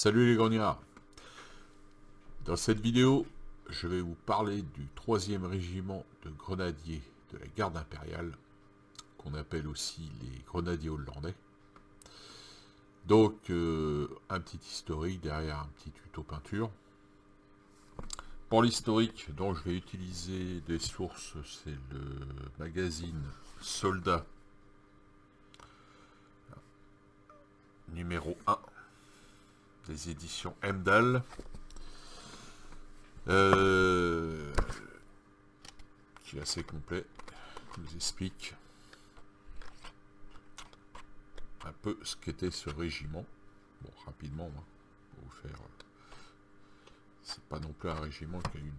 Salut les grognards. Dans cette vidéo, je vais vous parler du 3e régiment de grenadiers de la garde impériale, qu'on appelle aussi les grenadiers hollandais. Donc, un petit historique derrière un petit tuto peinture. Pour l'historique, dont je vais utiliser des sources, c'est le magazine Soldat numéro 1 des éditions Emdal. Qui est assez complet. Je vous explique un peu ce qu'était ce régiment. Bon, rapidement, hein, pour vous faire. C'est pas non plus un régiment qui a eu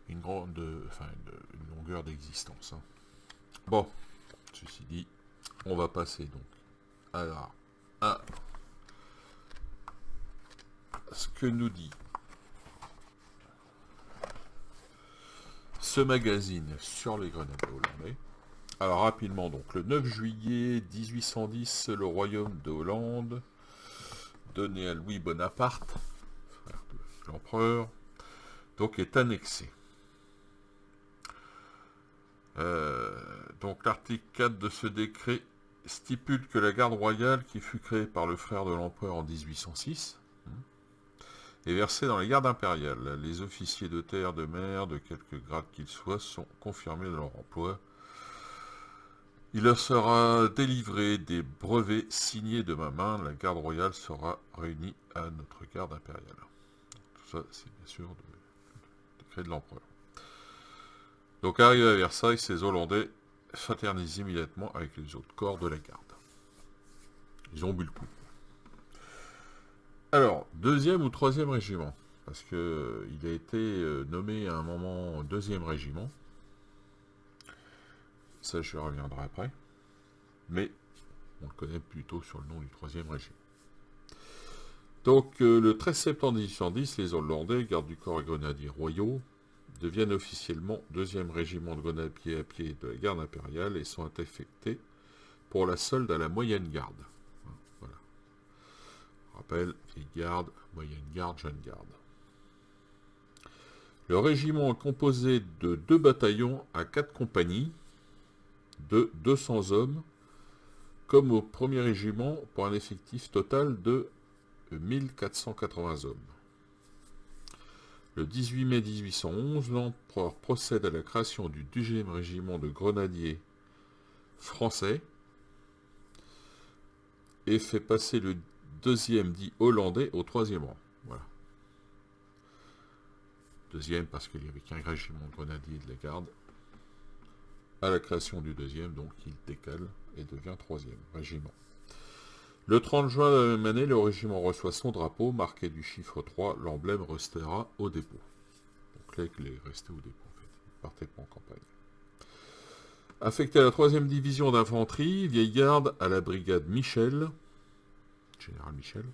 une longueur d'existence. Hein. Bon, ceci dit, on va passer donc alors à ce que nous dit ce magazine sur les grenadiers hollandais. Alors rapidement, donc le 9 juillet 1810, le royaume de Hollande, donné à Louis Bonaparte, frère de l'empereur, donc est annexé. Donc l'article 4 de ce décret stipule que la garde royale, qui fut créée par le frère de l'empereur en 1806, est versée dans les gardes impériales. Les officiers de terre, de mer, de quelque grade qu'ils soient, sont confirmés de leur emploi. Il leur sera délivré des brevets signés de ma main. La garde royale sera réunie à notre garde impériale. Tout ça, c'est bien sûr le décret de l'empereur. Donc, arrivé à Versailles, ces Hollandais fraternisent immédiatement avec les autres corps de la garde. Ils ont bu le coup. Alors, 2e ou 3e régiment, parce que il a été nommé à un moment 2e régiment. Ça, je reviendrai après. Mais on le connaît plutôt sur le nom du 3e régiment. Donc, le 13 septembre 1810, les Hollandais, gardes du corps et grenadiers royaux, deviennent officiellement 2e régiment de grenadiers à pied de la garde impériale et sont affectés pour la solde à la moyenne garde. Voilà. On rappelle, vieille garde, moyenne garde, jeune garde. Le régiment est composé de 2 bataillons à 4 compagnies de 200 hommes, comme au 1er régiment, pour un effectif total de 1480 hommes. Le 18 mai 1811, l'empereur procède à la création du 2e régiment de grenadiers français et fait passer le 2e dit hollandais au 3e rang. Voilà. 2e parce qu'il n'y avait qu'un régiment de grenadiers de la garde. À la création du 2e, donc il décale et devient 3e régiment. Le 30 juin de la même année, le régiment reçoit son drapeau, marqué du chiffre 3, l'emblème restera au dépôt. Donc là, il est resté au dépôt, en fait. Il ne partait pas en campagne. Affecté à la 3e division d'infanterie, vieille garde, à la brigade Michel, général Michel,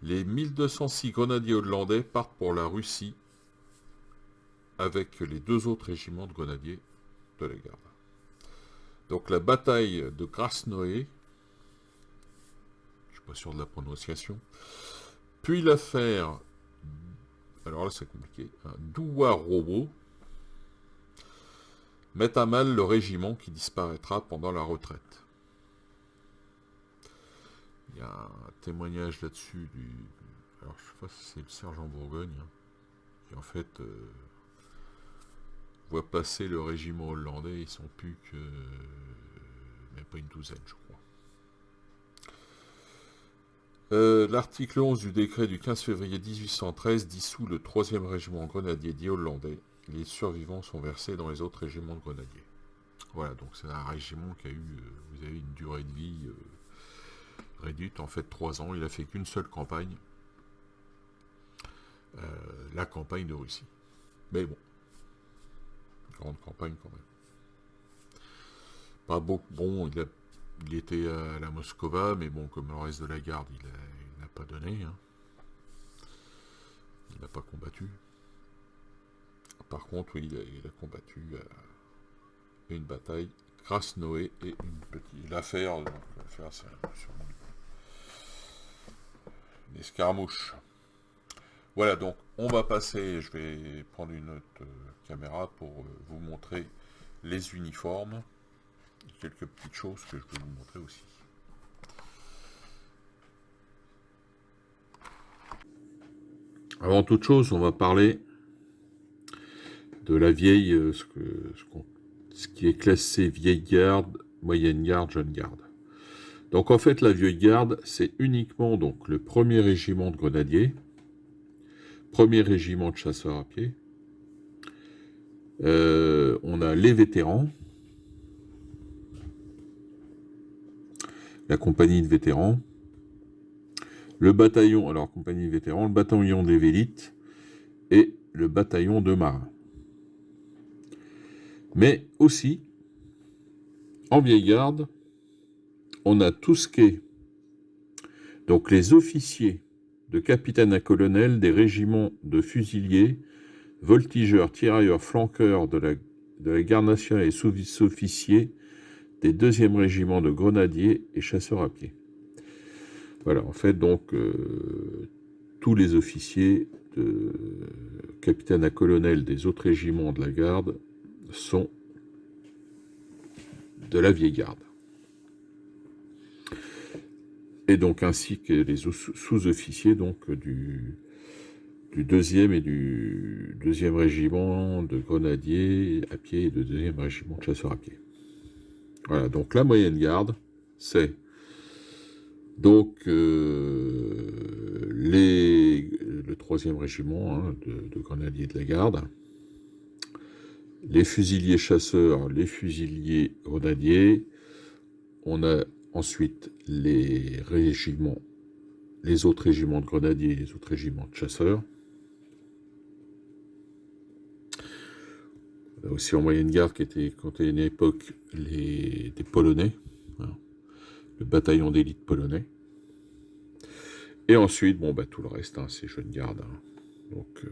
les 1206 grenadiers hollandais partent pour la Russie avec les 2 autres régiments de grenadiers de la garde. Donc la bataille de Krasnoé, je suis pas sûr de la prononciation, puis l'affaire, alors là c'est compliqué, Douarobo, met à mal le régiment qui disparaîtra pendant la retraite. Il y a un témoignage là-dessus alors je sais pas si c'est le sergent Bourgogne, hein, qui en fait voit passer le régiment hollandais, ils sont plus que même pas une douzaine, je crois. L'article 11 du décret du 15 février 1813 dissout le 3e régiment grenadier dit hollandais. Les survivants sont versés dans les autres régiments de grenadiers. Voilà, donc c'est un régiment qui a eu, vous avez une durée de vie réduite, en fait 3 ans. Il a fait qu'une seule campagne, la campagne de Russie. Mais bon, grande campagne quand même. Pas bon, il était à la Moscova, mais bon, comme le reste de la garde, il n'a pas donné. Hein. Il n'a pas combattu. Par contre, oui, il a combattu une bataille, Krasnoé et une petite... L'affaire, c'est sûrement... escarmouches. Voilà, donc on va passer, je vais prendre une autre caméra pour vous montrer les uniformes. Quelques petites choses que je peux vous montrer aussi. Avant toute chose, on va parler de la vieille, ce qui est classé vieille garde, moyenne garde, jeune garde. Donc en fait, la vieille garde, c'est uniquement donc le premier régiment de grenadiers, premier régiment de chasseurs à pied. On a les vétérans, la compagnie de vétérans, le bataillon, alors compagnie de vétérans, le bataillon des vélites et le bataillon de marins. Mais aussi, en vieille garde, on a tout ce qui est donc les officiers de capitaine à colonel des régiments de fusiliers, voltigeurs, tirailleurs, flanqueurs de la garde nationale et sous-officiers des 2e régiments de grenadiers et chasseurs à pied. Voilà, en fait, donc, tous les officiers de capitaine à colonel des autres régiments de la garde sont de la vieille garde. Et donc ainsi que les sous-officiers donc du 2e et du 2e régiment de grenadiers à pied et de 2e régiment de chasseurs à pied. Voilà, donc la moyenne garde, c'est donc le 3e régiment de grenadiers de la garde, les fusiliers chasseurs, les fusiliers grenadiers, on a ensuite les autres régiments de grenadiers et les autres régiments de chasseurs. On a aussi en moyenne garde qui était, quand à une époque, des Polonais, le bataillon d'élite polonais. Et ensuite, bon, tout le reste, c'est jeune garde. Donc,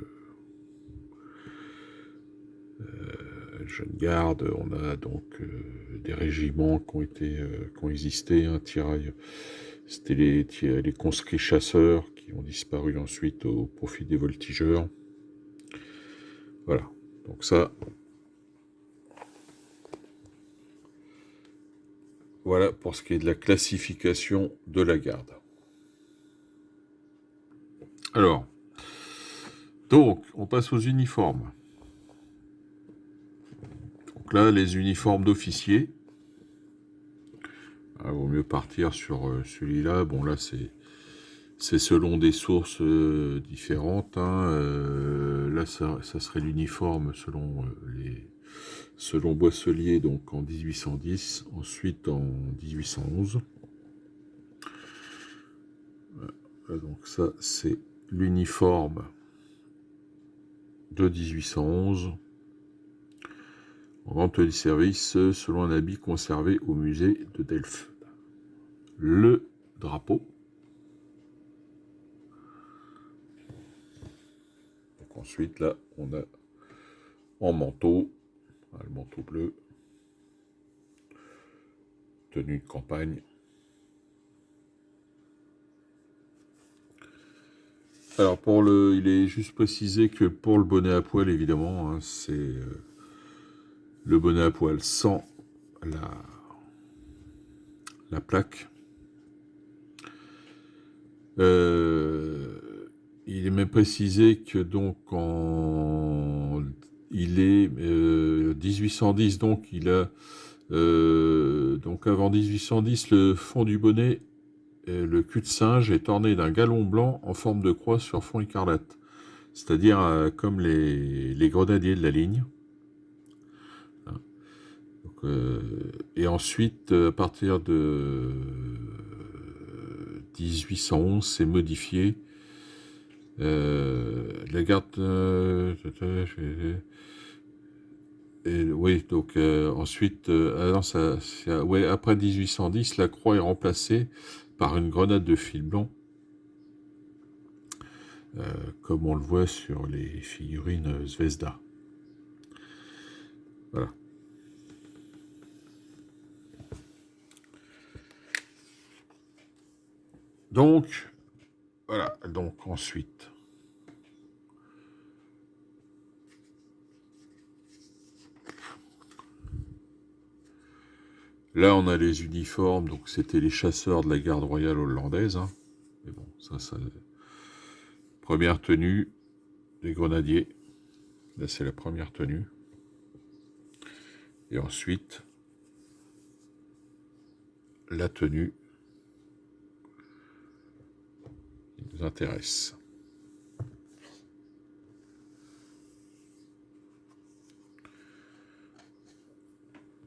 jeune garde, on a donc des régiments qui ont existé, tirail. C'était les conscrits chasseurs qui ont disparu ensuite au profit des voltigeurs. Voilà. Donc ça, voilà pour ce qui est de la classification de la garde. Alors, donc, on passe aux uniformes. Donc là, les uniformes d'officiers. Il vaut mieux partir sur celui-là. Bon, là, c'est selon des sources différentes. Là, ça serait l'uniforme selon Boisselier, donc en 1810, ensuite en 1811. Donc ça, c'est l'uniforme de 1811. En vente du service, selon un habit conservé au musée de Delft. Le drapeau. Donc ensuite, là, on a en manteau, le manteau bleu, tenue de campagne. Alors il est juste précisé que pour le bonnet à poil, évidemment, c'est le bonnet à poil sans la plaque. Il est même précisé que donc il est 1810, donc il a donc avant 1810, le fond du bonnet, le cul-de-singe est orné d'un galon blanc en forme de croix sur fond écarlate, c'est-à-dire comme les grenadiers de la ligne. Donc, et ensuite, à partir de 1811, c'est modifié. La garde... oui, donc ensuite, après 1810, la croix est remplacée par une grenade de fil blanc, comme on le voit sur les figurines Zvezda. Voilà. Donc, Voilà, donc ensuite. Là, on a les uniformes, donc c'était les chasseurs de la garde royale hollandaise. Hein. Mais bon, ça... Première tenue, les grenadiers. Là, c'est la première tenue. Et ensuite, la tenue qui nous intéresse.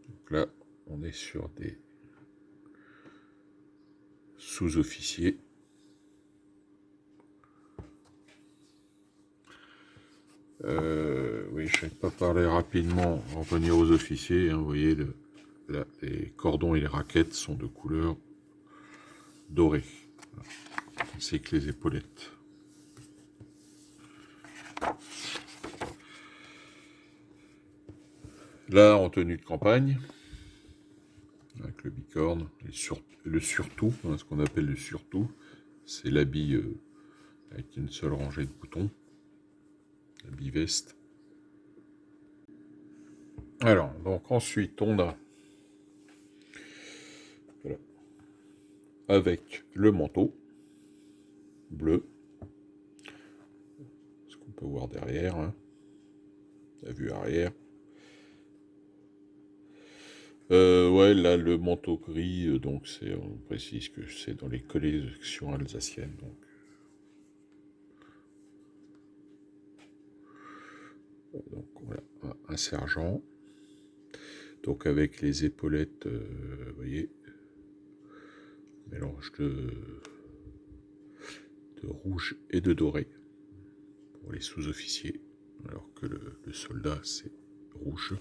Donc là, on est sur des sous-officiers. Oui, je ne vais pas parler rapidement, en revenir aux officiers. Hein, vous voyez, là, les cordons et les raquettes sont de couleur dorée, ainsi que les épaulettes. Là, en tenue de campagne, avec le bicorne, le surtout, hein, ce qu'on appelle le surtout, c'est l'habit avec une seule rangée de boutons, l'habit veste. Alors, donc ensuite, on a, voilà, avec le manteau bleu, ce qu'on peut voir derrière, hein, la vue arrière. Ouais, là, le manteau gris, donc on précise que c'est dans les collections alsaciennes. Donc voilà, un sergent. Donc avec les épaulettes, vous voyez, mélange de rouge et de doré pour les sous-officiers, alors que le soldat, c'est rouge.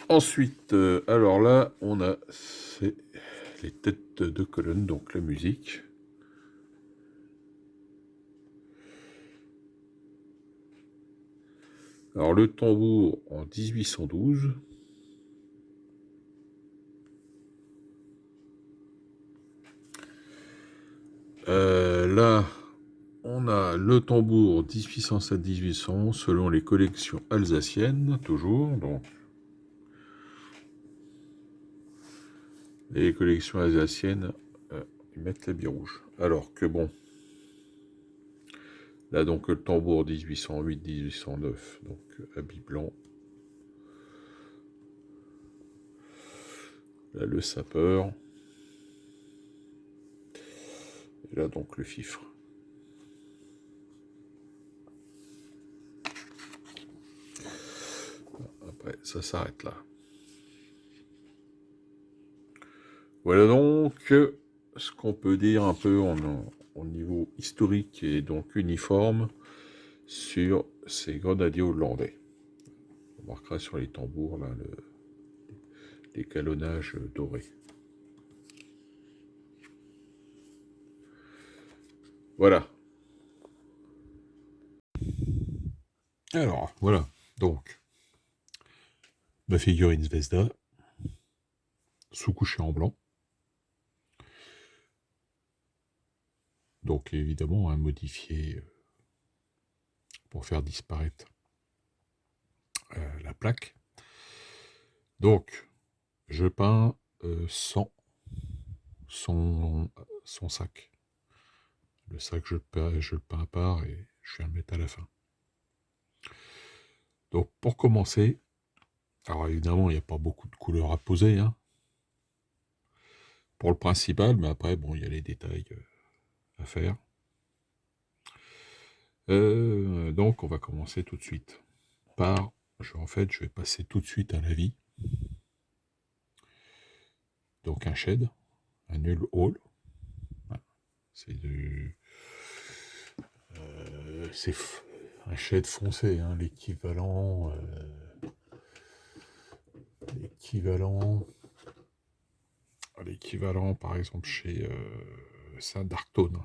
Ensuite, alors là, on a les têtes de colonne, donc la musique. Alors le tambour en 1812. Là, on a le tambour 1807-1811 selon les collections alsaciennes, toujours. Donc, les collections alsaciennes, ils mettent l'habit rouge. Alors que bon, là donc le tambour 1808-1809, donc habit blanc. Là le sapeur. Et là donc le fifre. Après, ça s'arrête là. Voilà donc ce qu'on peut dire un peu au niveau historique et donc uniforme sur ces grenadiers hollandais. On remarquera sur les tambours là l'écalonnage doré. Voilà. Alors, voilà. Donc, ma figurine Zvezda, sous-couchée en blanc. Donc, évidemment, hein, modifié pour faire disparaître la plaque. Donc, je peins sans son sac. Le sac, je le peins à part et je viens le mettre à la fin. Donc, pour commencer, alors évidemment, il n'y a pas beaucoup de couleurs à poser, hein, pour le principal, mais après, bon, il y a les détails à faire. Donc, on va commencer tout de suite par, je vais passer tout de suite à la vie. Donc, un shed, un null hall. C'est un shed foncé, hein, l'équivalent, par exemple, chez Darktone,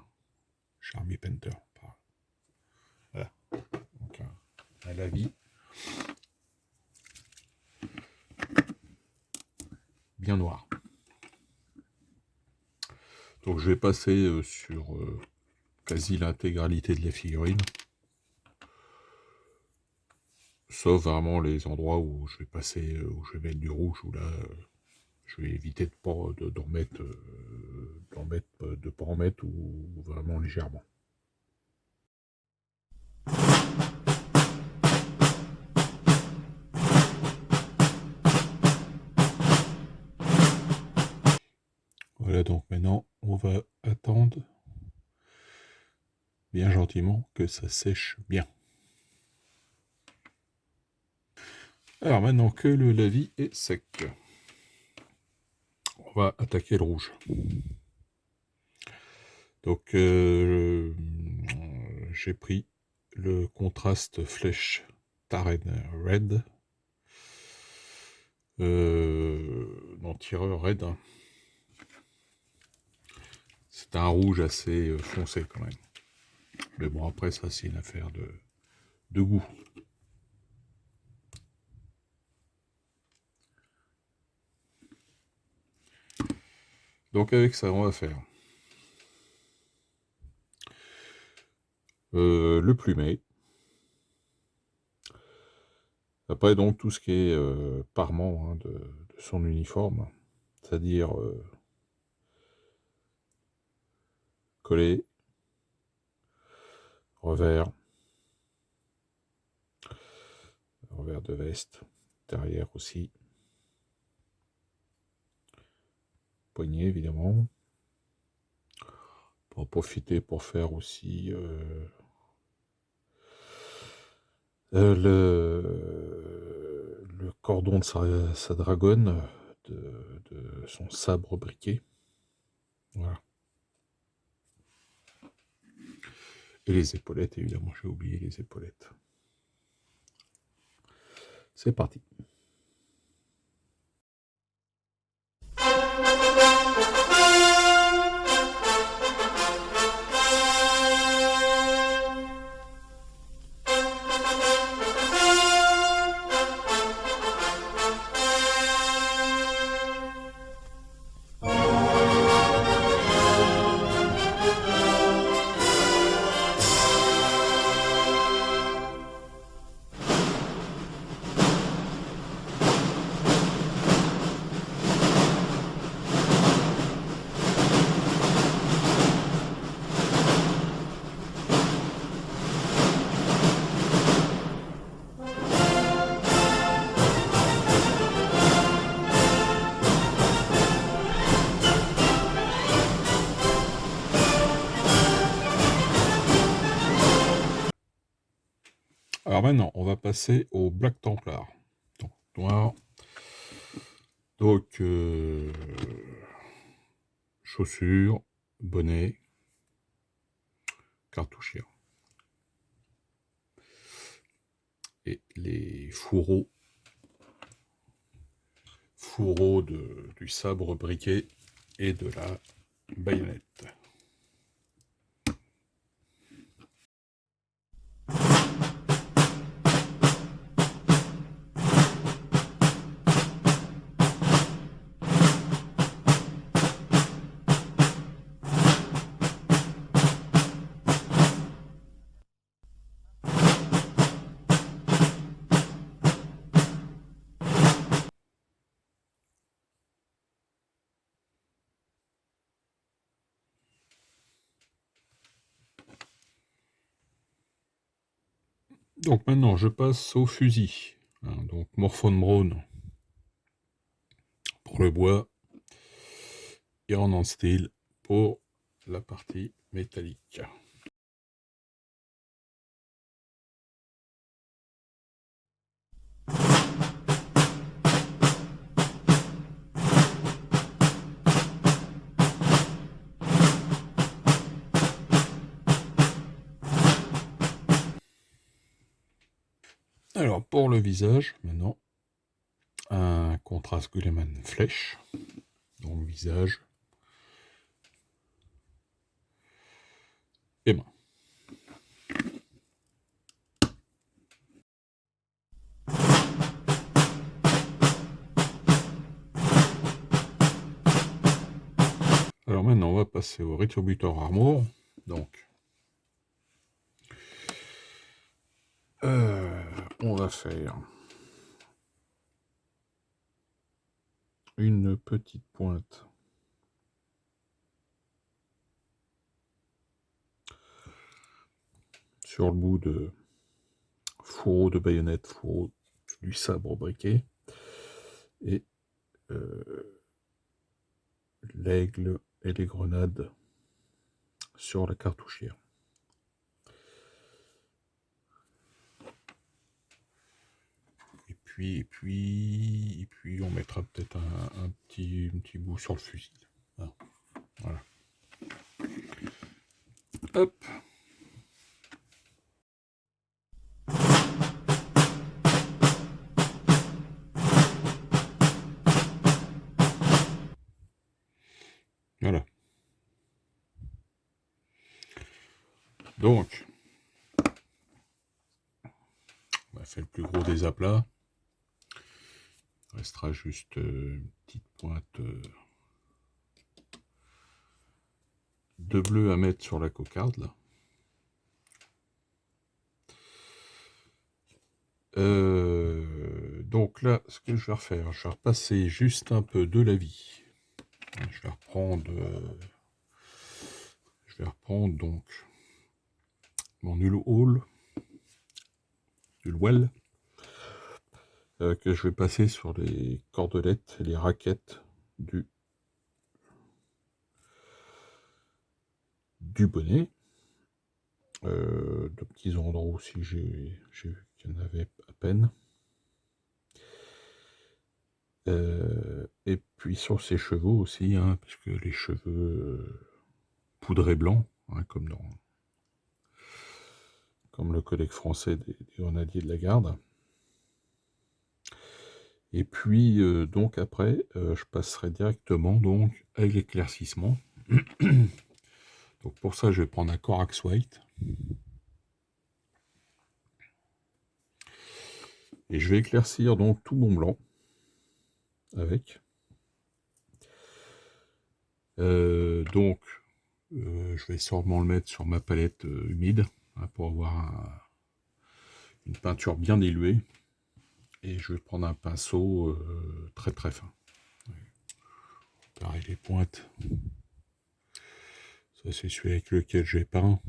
chez Army Painter. Voilà. Donc, un lavis. Bien noir. Donc je vais passer sur quasi l'intégralité de la figurine. Sauf vraiment les endroits où je vais passer, où je vais mettre du rouge, où là, je vais éviter de pas d'en mettre, de pas en mettre, ou vraiment légèrement. Voilà, donc maintenant, on va attendre bien gentiment que ça sèche bien. Alors maintenant que le lavis est sec, on va attaquer le rouge. Donc j'ai pris le contraste flèche Taren Red, non, tireur Red. C'est un rouge assez foncé quand même. Mais bon, après ça c'est une affaire de goût. Donc avec ça, on va faire le plumet. Après, donc, tout ce qui est parement de son uniforme, c'est-à-dire collet, revers de veste, derrière aussi, poignet évidemment, pour en profiter pour faire aussi le cordon de sa dragonne, de son sabre briquet. Voilà. Et les épaulettes, évidemment, j'ai oublié les épaulettes. C'est parti. Alors maintenant, on va passer au Black Templar. Donc, noir. Donc, chaussures, bonnet, cartouchière. Et les fourreaux du sabre briquet et de la baïonnette. Donc maintenant, je passe au fusil. Donc Morphone Brown pour le bois et en steel pour la partie métallique. Alors pour le visage, maintenant, un contraste Guilliman flèche, donc visage et main. Alors maintenant, on va passer au rétributeur armor. Donc, on va faire une petite pointe sur le bout de fourreau de baïonnette, fourreau du sabre briquet, et l'aigle et les grenades sur la cartouchière. Et puis on mettra peut-être un petit bout sur le fusil. Voilà. Hop. Voilà. Donc, on va faire le plus gros des aplats. Il restera juste une petite pointe de bleu à mettre sur la cocarde, là. Donc là, ce que je vais refaire, je vais repasser juste un peu de la vie. Je vais reprendre donc mon nul hall, nul well, que je vais passer sur les cordelettes et les raquettes du bonnet. De petits endroits aussi, j'ai vu qu'il y en avait à peine. Et puis sur ses cheveux aussi, hein, parce que les cheveux poudrés blancs, hein, comme le collègue français des grenadiers de la garde. Et puis donc après, je passerai directement donc avec l'éclaircissement. Donc pour ça, je vais prendre un Corax White. Et je vais éclaircir donc tout mon blanc avec. Donc, je vais sûrement le mettre sur ma palette humide, hein, pour avoir une peinture bien diluée. Et je vais prendre un pinceau très très fin. Pareil, les pointes. Ça, c'est celui avec lequel j'ai peint.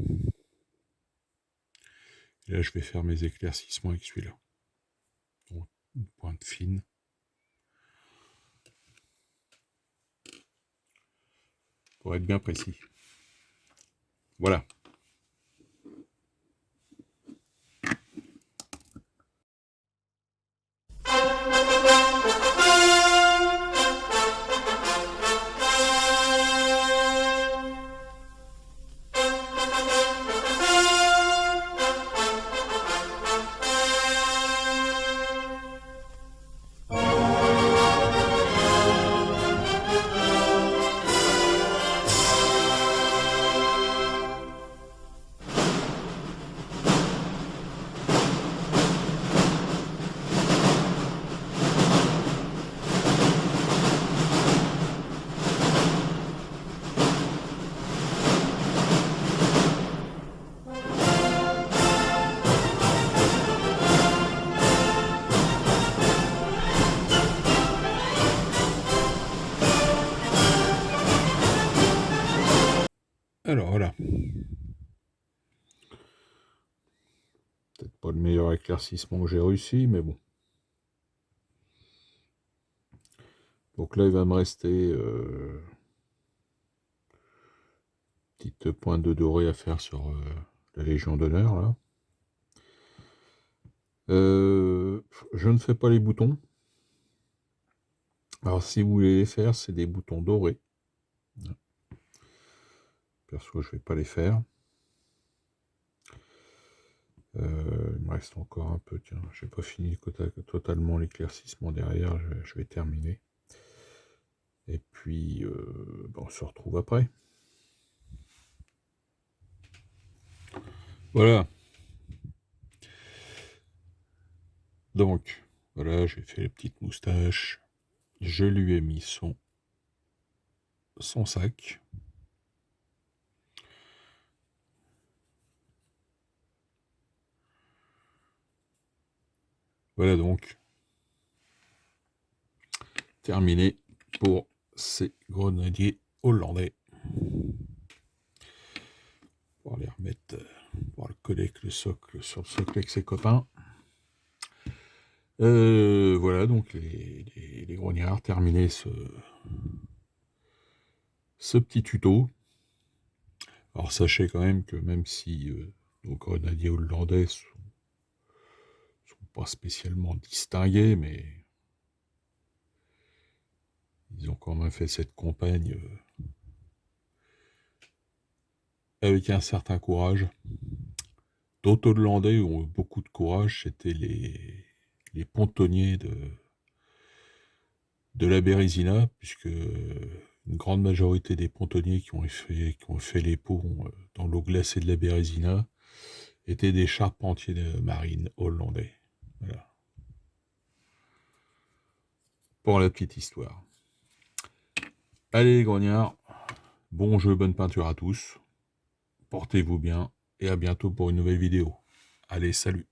Et là, je vais faire mes éclaircissements avec celui-là. Donc, une pointe fine. Pour être bien précis. Voilà. Alors voilà. Peut-être pas le meilleur éclaircissement que j'ai réussi, mais bon. Donc là, il va me rester petite pointe de doré à faire sur la Légion d'honneur, là. Je ne fais pas les boutons. Alors, si vous voulez les faire, c'est des boutons dorés. Perso, je ne vais pas les faire. Il me reste encore un peu, tiens, j'ai pas fini totalement l'éclaircissement derrière, je vais terminer. Et puis, on se retrouve après. Voilà. Donc, voilà, j'ai fait les petites moustaches. Je lui ai mis son sac. Voilà donc, terminé pour ces grenadiers hollandais. On va les remettre, on va le coller avec le socle, sur le socle avec ses copains. Voilà donc les grognards, terminé ce petit tuto. Alors sachez quand même que même si nos grenadiers hollandais sont pas spécialement distingués, mais ils ont quand même fait cette campagne avec un certain courage. D'autres Hollandais ont eu beaucoup de courage, c'était les pontonniers de la Bérésina, puisque une grande majorité des pontonniers qui ont fait les ponts dans l'eau glacée de la Bérésina étaient des charpentiers de marine hollandais. Voilà. Pour la petite histoire. Allez les grognards, bon jeu, bonne peinture à tous. Portez-vous bien et à bientôt pour une nouvelle vidéo. Allez, salut!